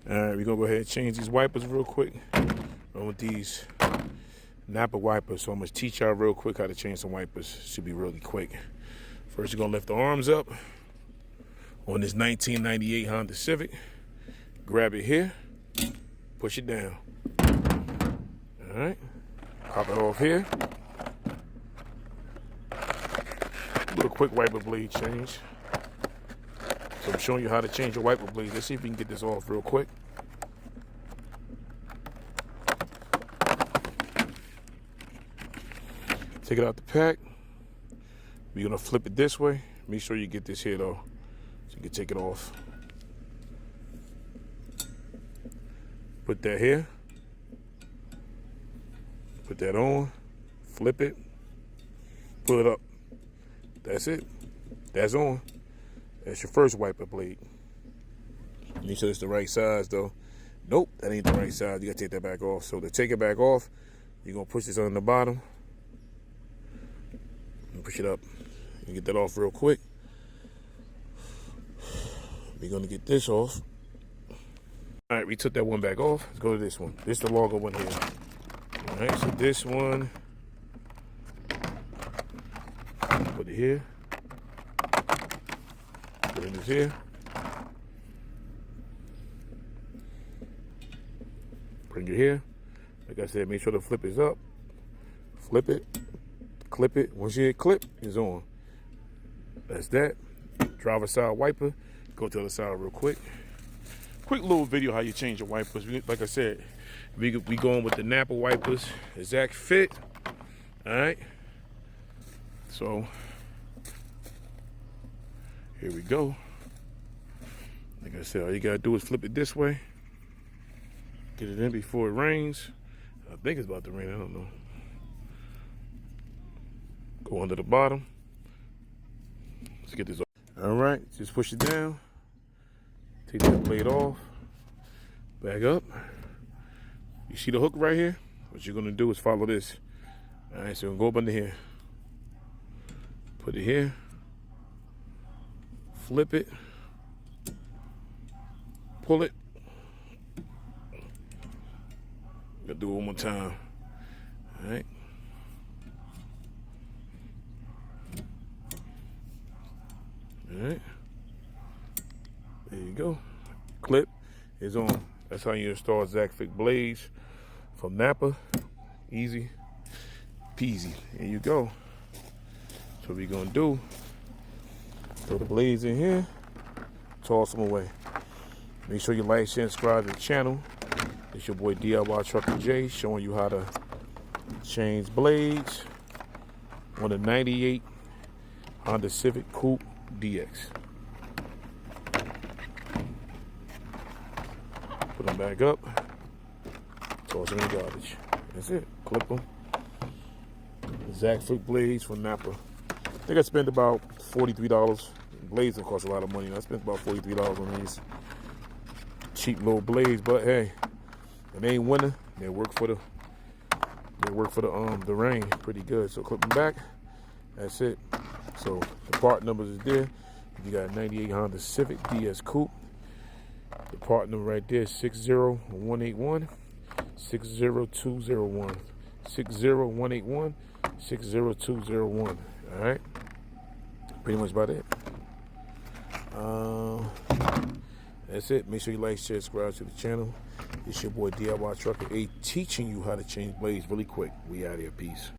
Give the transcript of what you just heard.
All right, we're gonna go ahead and change these wipers real quick. On with these Napa wipers. So I'm gonna teach y'all real quick how to change some wipers. Should be really quick. First, you're gonna lift the arms up on this 1998 Honda Civic. Grab it here, push it down. All right, pop it off here. Do a quick wiper blade change. So I'm showing you how to change your wiper blade. Let's see if we can get this off real quick. Take it out the pack. We're gonna flip it this way. Make sure you get this here though, so you can take it off. Put that here. Put that on. Flip it. Pull it up. That's it. That's on. That's your first wiper blade. Make sure it's the right size though. Nope, that ain't the right size. You gotta take that back off. So to take it back off, you're gonna push this on the bottom and push it up. You get that off real quick. We're gonna get this off. All right, we took that one back off. Let's go to this one. This is the longer one here. All right, so this one, put it here. Put it here. Bring it here. Like I said, make sure the flip is up. Flip it. Clip it. Once you hit clip, it's on. That's that. Driver side wiper. Go to the other side real quick. Quick little video how you change your wipers. Like I said, we going with the Napa wipers. Exact fit. All right. So here we go. Like I said, all you gotta do is flip it this way. Get it in before it rains. I think it's about to rain, I don't know. Go under the bottom. Let's get this off. All right, just push it down. Take that blade off. Back up. You see the hook right here? What you're gonna do is follow this. All right, so go up under here. Put it here. Flip it. Pull it. Gotta do it one more time. All right. All right. There you go. Clip is on. That's how you install civic blades from Napa. Easy peasy. There you go. So what we're gonna do, throw the blades in here, toss them away. Make sure you like, share, and subscribe to the channel. It's your boy DIY Trucker J showing you how to change blades on a 98 Honda Civic Coupe DX. Put them back up, toss them in the garbage. That's it. Clip them. Civic blades from Napa. I think I spent about $43. Blades don't cost a lot of money. I spent about $43 on these cheap little blades, but hey, it ain't winter. They work for the rain pretty good. So clip them back. That's it. So the part numbers is there. You got a 98 Honda Civic DS Coupe. The part number right there is 60181 60201 60181 60201. All right. Pretty much about it. That's it. Make sure you like, share, subscribe to the channel. It's your boy DIY Trucker A teaching you how to change blades really quick. We out here. Peace.